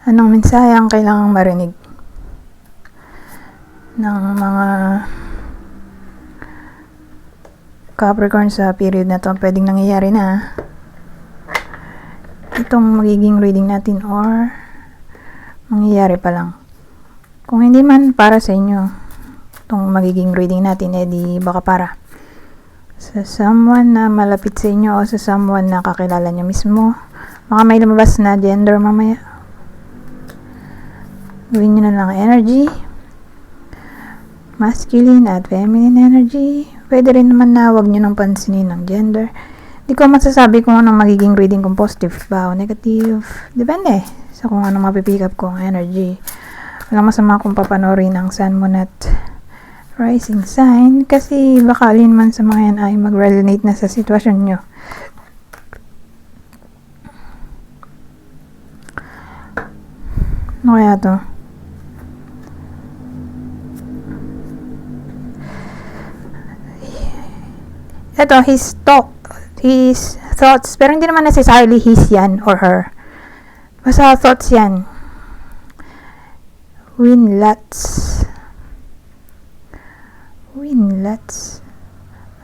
Anong mensahe ang kailangang marinig ng mga Capricorn sa period na to? Pwedeng nangyayari na itong magiging reading natin, or mangyayari pa lang. Kung hindi man para sa inyo itong magiging reading natin, di baka para sa someone na malapit sa inyo o sa someone na kakilala nyo mismo. Baka may lumabas na gender mamaya. Gawin nyo na lang energy, masculine at feminine energy. Pwede rin naman na huwag nyo nang pansinin ng gender. Di ko masasabi kung anong magiging reading, kung positive ba o negative. Depende sa kung anong mapipick up kong energy. Walang masama kung papanorin ang sun, moon at rising sign, kasi baka alin man sa mga yan ay mag-resonate na sa sitwasyon nyo. Ano kaya to? Ito, his thoughts, pero hindi naman necessarily his yan or her. Basta thoughts yan. Winlets.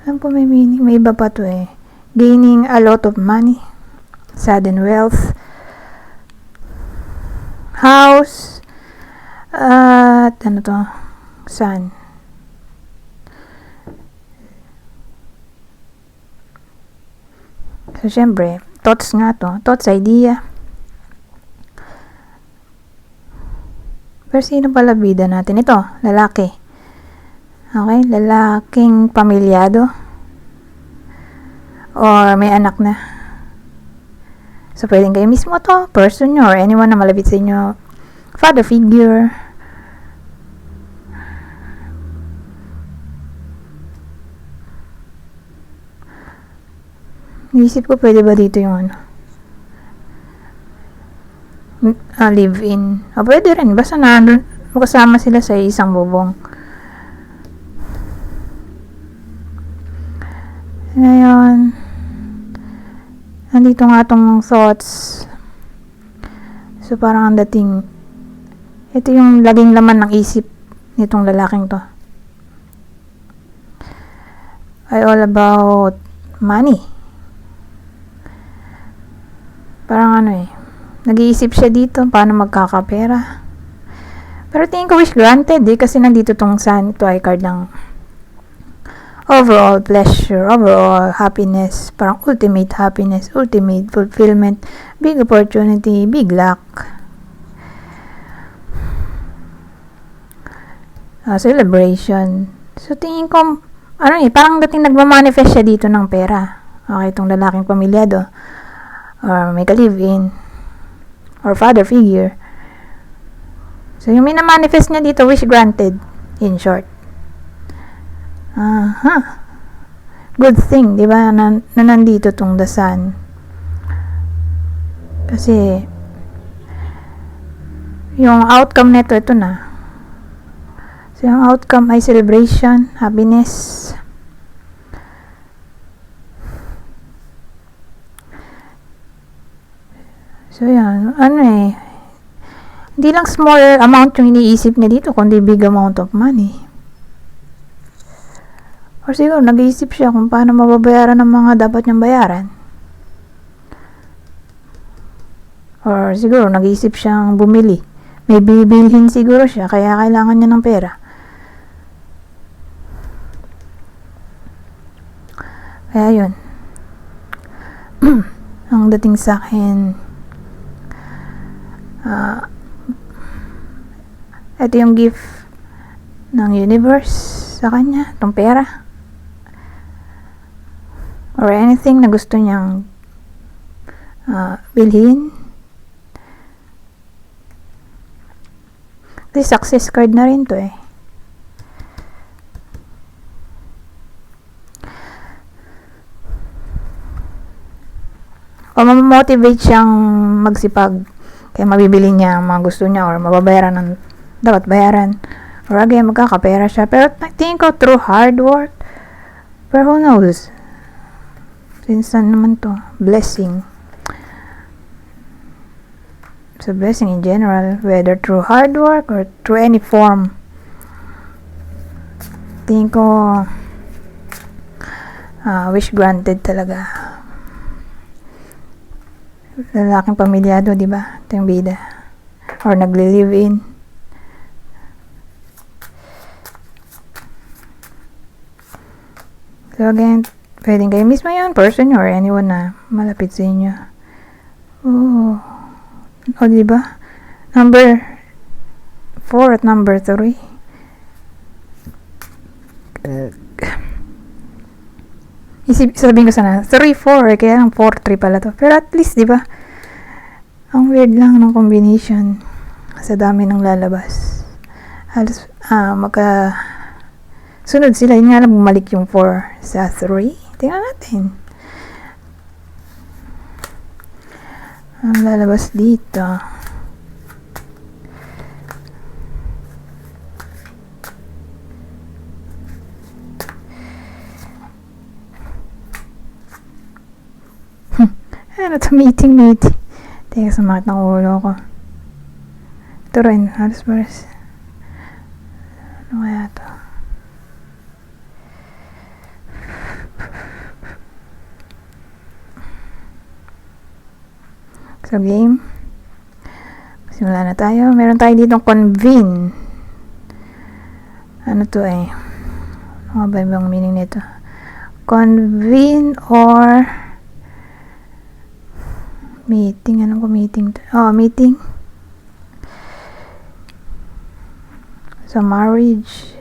Alam po may meaning, may iba pa to eh. Gaining a lot of money, sudden wealth, house, at ano to, sun. So, syempre, thoughts nga to. Thoughts, idea. Pero sino pala bida natin? Ito, lalaki. Okay, lalaking pamilyado. Or may anak na. So, pwedeng kayo mismo to, person nyo, or anyone na malapit sa inyo. Father figure. Naisip ko, pwede ba dito yung ano? Live in. Pwede rin. Basta kasama sila sa isang bubong. Ngayon, nandito nga tong thoughts. So, parang ang dating, ito yung laging laman ng isip nitong lalaking to. Ay all about money. Parang ano eh, nag-iisip siya dito paano magkakapera. Pero tingin ko wish granted kasi nandito tong sun. Ito ay card ng overall pleasure, overall happiness, parang ultimate happiness, ultimate fulfillment, big opportunity, big luck, celebration. So tingin ko ano eh, parang dating nagmamanifest siya dito ng pera. Okay, itong lalaking pamilyado, or may ka-live-in, or father figure. So, yung minamanifest niya dito, wish granted, in short. Good thing, di ba, na nandito tong the sun. Kasi, yung outcome nito, ito na. So, yung outcome ay celebration, happiness. So, yan. Ano eh, hindi lang small amount yung iniisip niya dito, kundi big amount of money. Or siguro, nag-iisip siya kung paano mababayaran ng mga dapat niyang bayaran. Or siguro, nag-iisip siyang bumili. May bibilhin siguro siya, kaya kailangan niya ng pera. Kaya yun. Ang dating sa akin, ito yung gift ng universe sa kanya, itong pera. Or anything na gusto niyang bilhin. Kasi success card na rin to eh. O mamotivate siyang magsipag, kaya mabibili niya ang mga gusto niya, or mababayaran ng dapat bayaran, or again magkakapera siya. Pero tingin ko through hard work. Pero who knows, since naman to blessing. So So, blessing in general, whether through hard work or through any form. Tingin ko, wish granted talaga. Lalaking pamilyado, di ba? Ito yung bida. Or nagli-live-in. So again, pwedeng kayo mismo yun, person or anyone na malapit sa inyo. Oh. O, diba? Number 4 at number 3. Sabihin ko sana, 3-4, kaya lang 4-3 pala to. Pero at least, diba? Ang weird lang ng combination. Sa dami ng lalabas. Halos, sunod sila. Yun nga lang, bumalik yung 4 sa 3. Tingnan natin. Ang lalabas dito. Ano to, meeting. Teka, sumakit ng ulo ko. Ito rin, halos pares. Ano kaya to? So, game. Simula na tayo. Meron tayo ditong convene. Ano to eh? Ano ba yung meaning nito? Convene or meeting. Anong ko meeting to? Oh, meeting. So, marriage.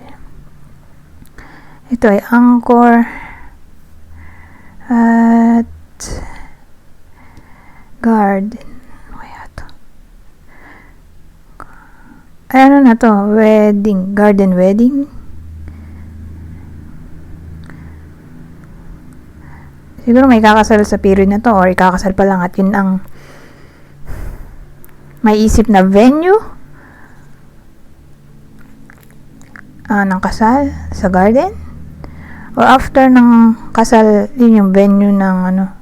Ito ay anchor at garden. Kaya to. Ano na to? Wedding. Garden wedding. Siguro may kakasal sa period na to or ikakasal pa lang at yun ang may isip na venue ng kasal sa garden or after ng kasal yun yung venue ng ano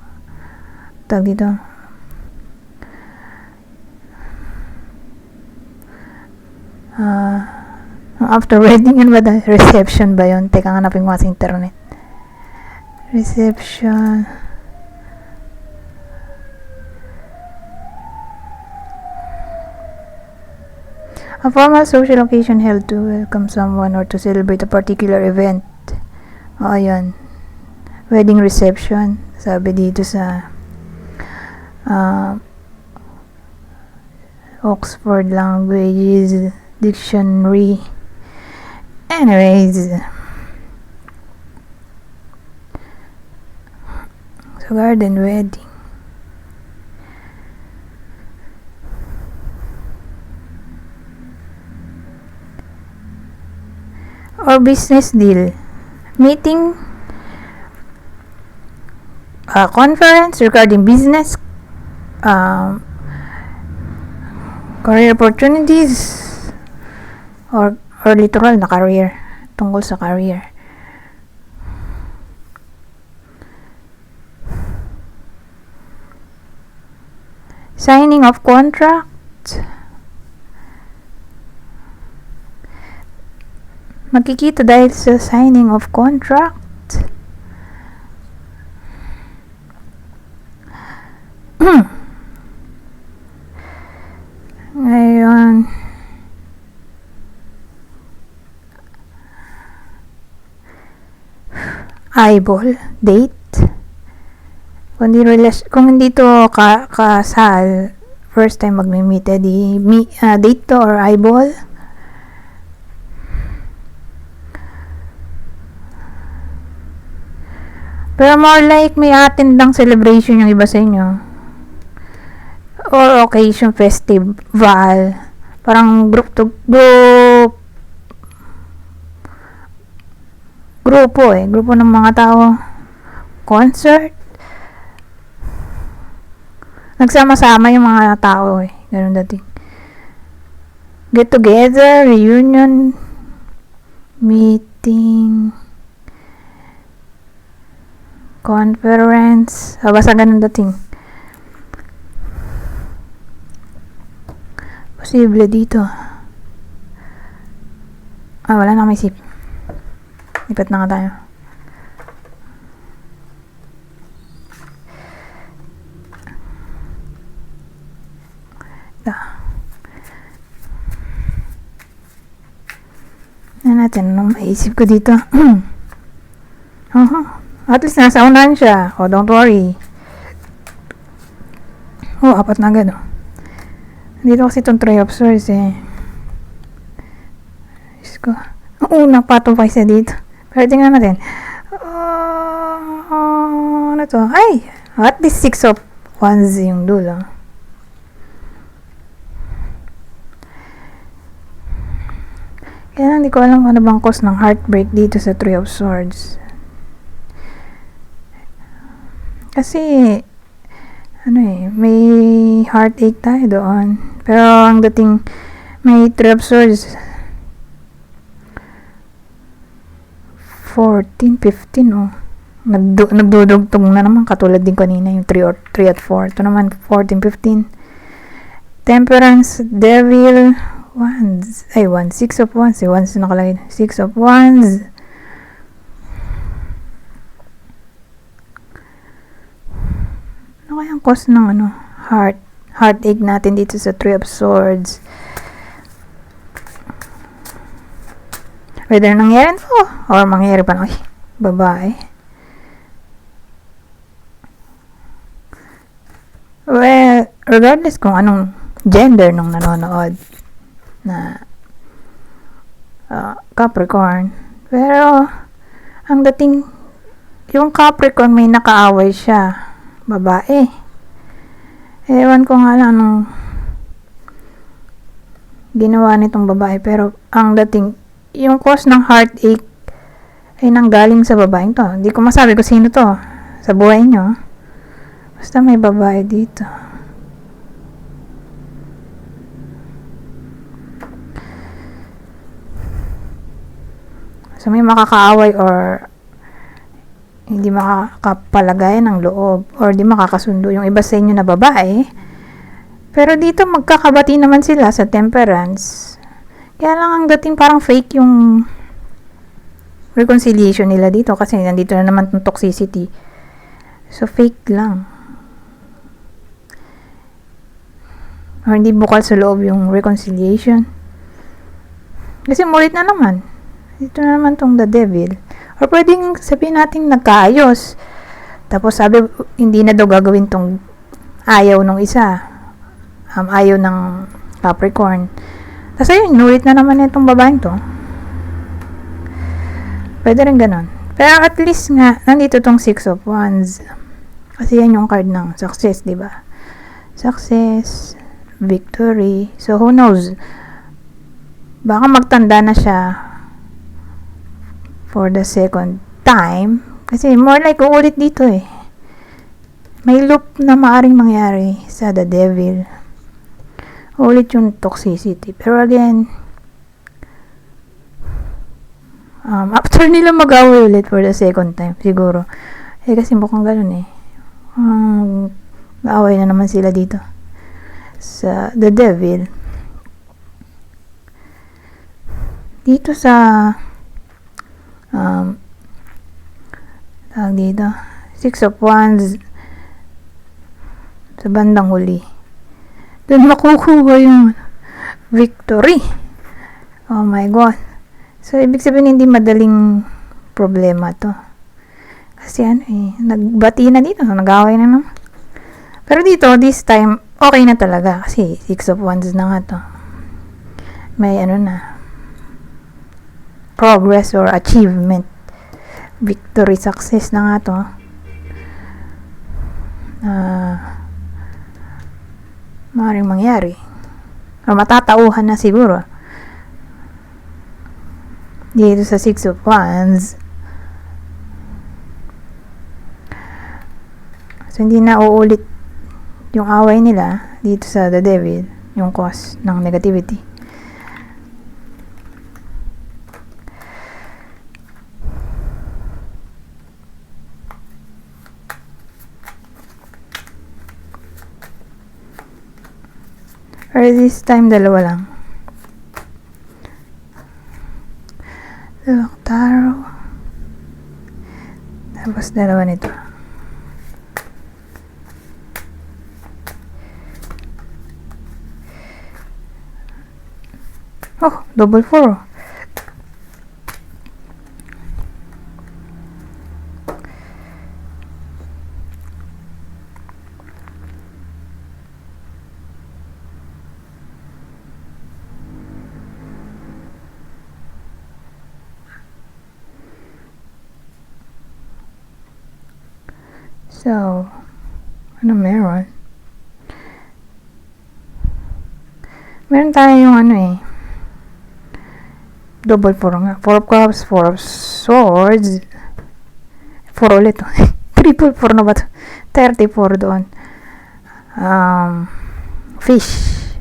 tag dito after wedding yun ba reception ba yun? Teka nga napin ko sa internet. Reception. A formal social occasion held to welcome someone or to celebrate a particular event. O, yun. Wedding reception. Sabi dito sa Oxford Languages Dictionary. Anyways. So, garden wedding. Or business deal. Meeting. Conference regarding business. Career opportunities. Or literal na career. Tungkol sa career. Signing of contract. Magkikita dahil sa signing of contract. Ngayon. Eyeball. Date. Kung hindi to kasal, first time magmi-meet, date to or eyeball. Pero more like may attendang celebration yung iba sa inyo. Or occasion, festival. Parang grupo ng mga tao. Concert. Nagsama-sama yung mga tao ganun dating. Get together, reunion, meeting, conference. Basta ganun dating. Posible dito. Wala na may sip. Lipat na nga tayo. Natin, anong maisip ko dito? At least nasa unahan siya. Don't worry. Apat na agad. Dito kasi itong 3 of swords Diyos ko. Napatupay siya dito. Pero tingnan natin. Ano to? Ay! At least 6 of wands yung dulo. Kaya lang, di ko alam ano bang cause ng heartbreak dito sa 3 of Swords. Kasi, may heartache tayo doon. Pero, ang dating, may 3 of Swords, 14, 15, nagdudugtong na naman, katulad din kanina, yung 3 at 4. Ito naman, 14, 15. Temperance, Devil, Wands. 6 of Wands. Wands nakalagay. 6 of Wands. Ano kaya ang cause ng heartache natin dito sa 3 of Swords? Whether nangyari to or mangyari pa ng babae. Well, regardless kung anong gender nung nanonood na Capricorn. Pero, ang dating, yung Capricorn may nakaaway siya. Babae. Ewan ko nga lang anong ginawa nitong babae. Pero, ang dating, yung cause ng heartache ay nanggaling sa babaeng to. Hindi ko masabi kung sino to sa buhay nyo. Basta may babae dito. So, may makakaaway or hindi makakapalagay ng loob or di makakasundo yung iba sa inyo na babae. Pero dito, magkakabati naman sila sa Temperance. Kaya lang ang dating parang fake yung reconciliation nila dito kasi nandito na naman yung toxicity. So, fake lang. Or hindi bukal sa loob yung reconciliation. Kasi mulit na naman. Dito na naman tong the devil. Or pwedeng sabihin natin nagkaayos. Tapos sabi, hindi na daw gagawin tong ayaw nung isa. Ayaw ng Capricorn. Tapos ayun, nulit na naman itong babaeng to. Pwede rin ganon. Pero at least nga, nandito tong 6 of Wands. Kasi yan yung card ng success, di ba? Success, victory. So who knows? Baka magtanda na siya for the second time. Kasi more like uulit dito May loop na maaring mangyari sa the devil. Ulit yung toxicity. Pero again, after nila mag-away ulit for the second time, siguro. Kasi mukhang ganun mag-away na naman sila dito sa the devil. Dito sa tawag dito 6 of Wands sa bandang huli, doon makukuha yung victory. Oh my god. So ibig sabihin hindi madaling problema to kasi nagbati na dito, nag-away na naman. Pero dito this time okay na talaga kasi 6 of Wands na nga to. May na progress or achievement, victory, success na nga to. Maaaring mangyari or matatauhan na siguro dito sa 6 of Wands. So hindi na uulit yung away nila dito sa the devil, yung cause ng negativity. Or this time, dalawa lang. Dalawang tarot. Tapos dalawa nito. Oh, double 4. So, ano meron? Meron tayo yung ano eh. Double 4 nga. 4 of cups, 4 of swords. 4 ulit. Triple 4 na ba ito? 34 doon. Fish.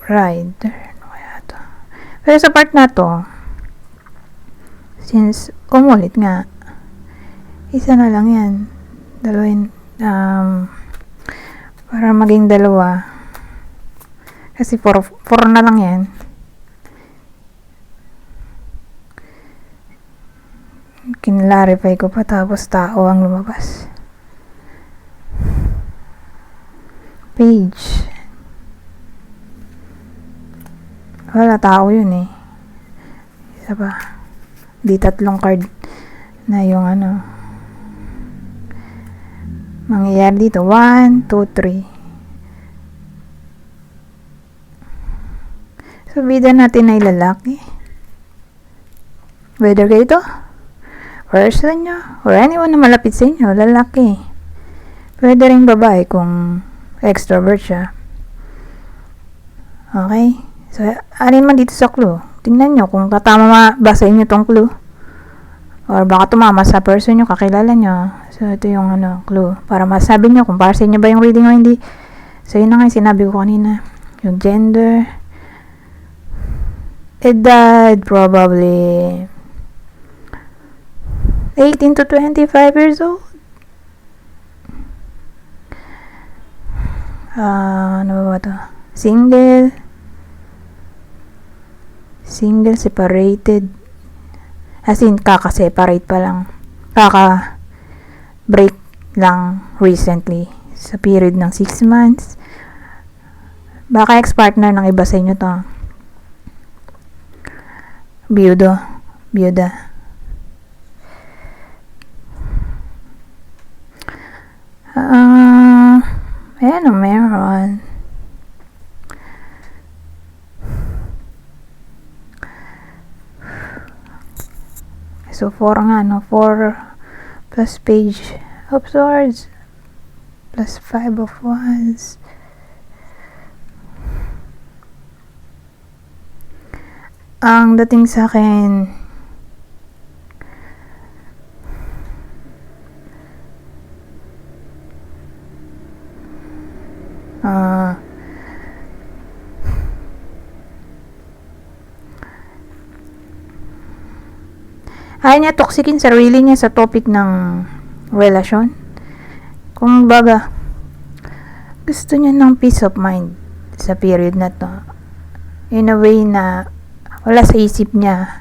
Rider. Ano kaya ito? Pero sa part na to, since umulit nga, isa na lang yan. Dalawin, para maging dalawa. Kasi 4 na lang yan. Kinlarify ko pa tapos tao ang lumabas. Page. Wala, tao yun eh. Isa pa. Di 3 card na yung ano. Mangyayari dito. 1, 2, 3. So, bida natin ay lalaki. Whether kayo ito, person nyo, or anyone na malapit sa inyo, lalaki. Pwede rin babae kung extrovert siya. Okay? So, alin man dito sa clue. Tingnan nyo kung katama ba sa inyo tong clue. Or baka tumama sa person nyo, kakilala nyo. So, ito yung ano, clue. Para masabi nyo kung para sa inyo ba yung reading o hindi. So, yun na nga yung sinabi ko kanina. Yung gender. Edad, probably 18 to 25 years old. Ano ba ito? Single, separated. As in, kaka-separate pa lang. Kaka-break lang recently. Sa period ng 6 months. Baka ex-partner ng iba sa inyo to. Byuda. Ayan o, meron. So, 4 nga, no? 4 plus page of swords plus 5 of wands. Ang dating sa akin, ayaw niya toxikin sarili niya sa topic ng relasyon. Kung baga, gusto niya ng peace of mind sa period na to. In a way na wala sa isip niya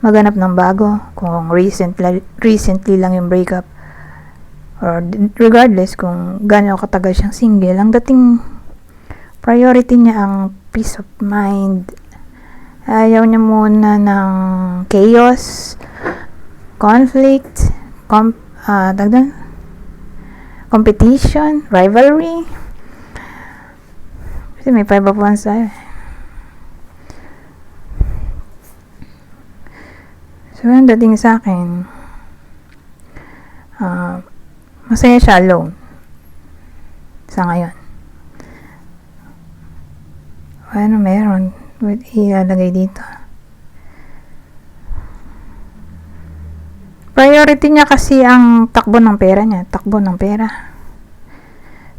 maghanap ng bago kung recently lang yung breakup or regardless kung gaano katagal siyang single, ang dating priority niya ang peace of mind. Ayaw niya muna ng chaos, conflict, competition, rivalry. Kasi may 5 of wands tayo. So, yung dating sa akin, masaya siya alone sa ngayon. Ano meron? Ilalagay dito. Priority niya kasi ang takbo ng pera niya.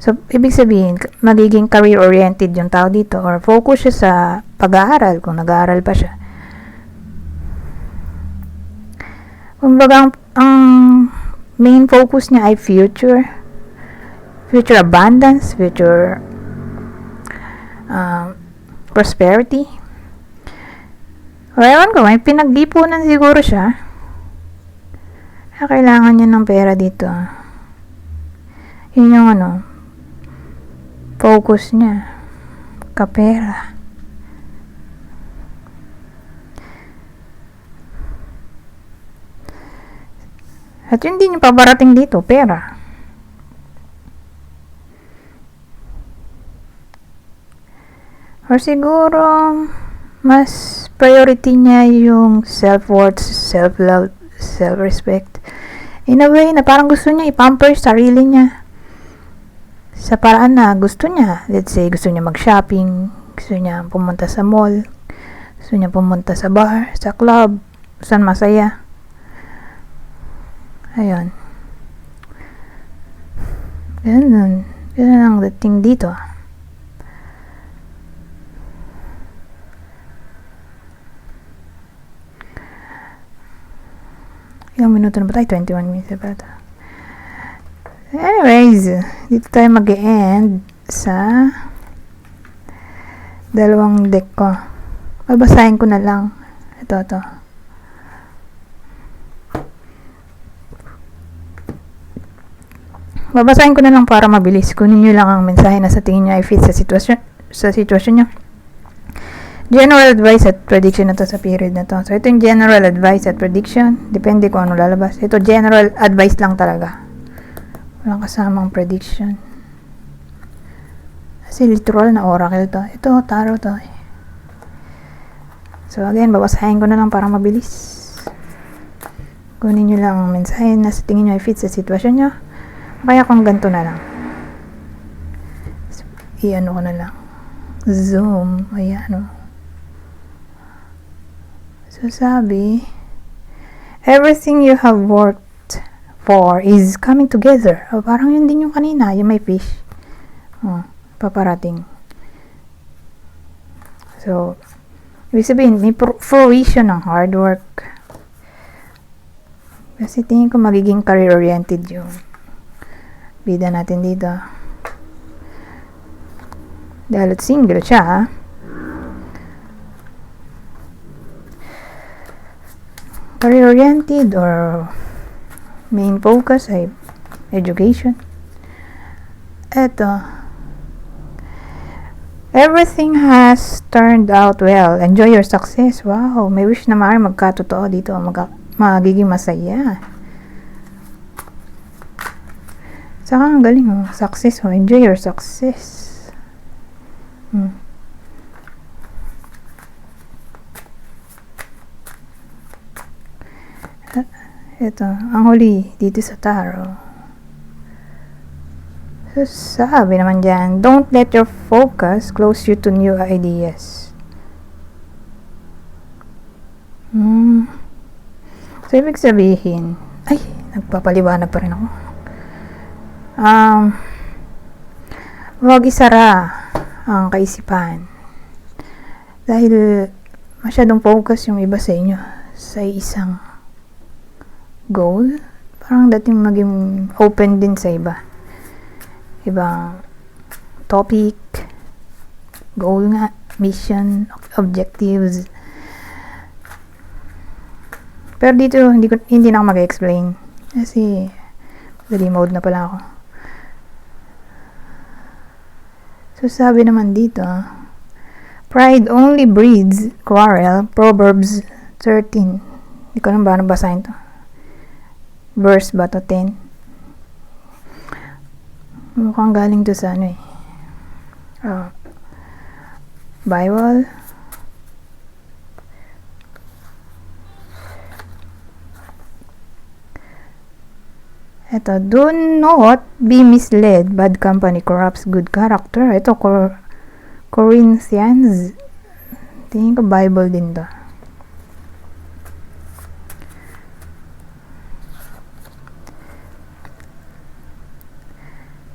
So, ibig sabihin, magiging career-oriented yung tao dito or focus siya sa pag-aaral kung nag-aaral pa siya. Kumbaga, ang main focus niya ay future. future abundance, future prosperity. O ewan ko, may pinag-ipunan siguro siya. Kailangan niya ng pera dito. Yun yung focus niya. Kapera. At yun din yung pabarating dito, pera. Or siguro, mas priority niya yung self-worth, self-love, self-respect. In a way na parang gusto niya i-pamper sarili niya. Sa paraan na gusto niya. Let's say, gusto niya mag-shopping, gusto niya pumunta sa mall, gusto niya pumunta sa bar, sa club, saan masaya. Ayun. Ganun ang dating dito. Ilang minuto na ba tayo? 21 minutes na ba ito? Anyways, dito tayo mag-e-end sa dalawang deck ko. Babasahin ko na lang. Ito. Babasahin ko na lang para mabilis. Kunin nyo lang ang mensahe na sa tingin nyo ay fit sa sitwasyon nyo. General advice at prediction na to sa period na to. So, ito yung general advice at prediction. Depende kung ano lalabas. Ito, general advice lang talaga. Walang kasamang prediction. Kasi literal na oracle to. Ito, tarot to. So, again, babasahin ko na lang para mabilis. Kunin nyo lang ang mensahe na sa tingin nyo ay fit sa sitwasyon nyo. Kaya kung ganito na lang. So, i-ano ko na lang. Zoom. Ayan, So, sabi, everything you have worked for is coming together. Parang yun din yung kanina, yung may fish. Paparating. So, ibig sabihin, may fruition ng hard work. Kasi tingin ko magiging career-oriented yung bida natin dito. Dahil single siya, career-oriented or main focus ay education. Eto, everything has turned out well. Enjoy your success. Wow, may wish na maaari magkatotoo dito. Magiging masaya. Saka ang galing, success. Enjoy your success. Ito, ang huli dito sa tarot. So, sabi naman dyan, don't let your focus close you to new ideas. So, ibig sabihin, ay, nagpapaliwanag pa rin ako. Huwag isara ang kaisipan. Dahil masyadong focus yung iba sa inyo sa isang goal. Parang dating maging open din sa iba. Ibang topic, goal nga, mission, objectives. Pero dito, hindi na ako mag-explain. Kasi, ready mode na pala ako. So, sabi naman dito, pride only breeds quarrel. Proverbs 13. Hindi ko alam ba basahin to. Verse ba to? 10. Mukhang galing to sa Bible. Ito, do not be misled. Bad company corrupts good character. Ito, Corinthians. Tingin ko Bible din to.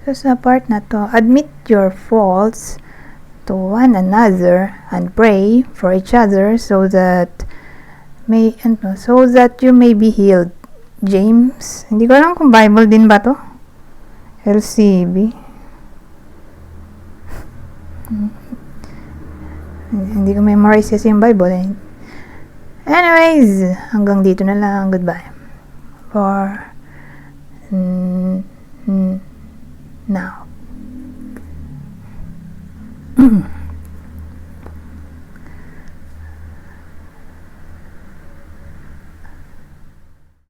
So, sa part na to, admit your faults to one another and pray for each other so that you may be healed. James, hindi ko alam kung Bible din ba to? LCB. Hindi ko memorize kasi yung Bible eh. Anyways, hanggang dito na lang. Goodbye. For now.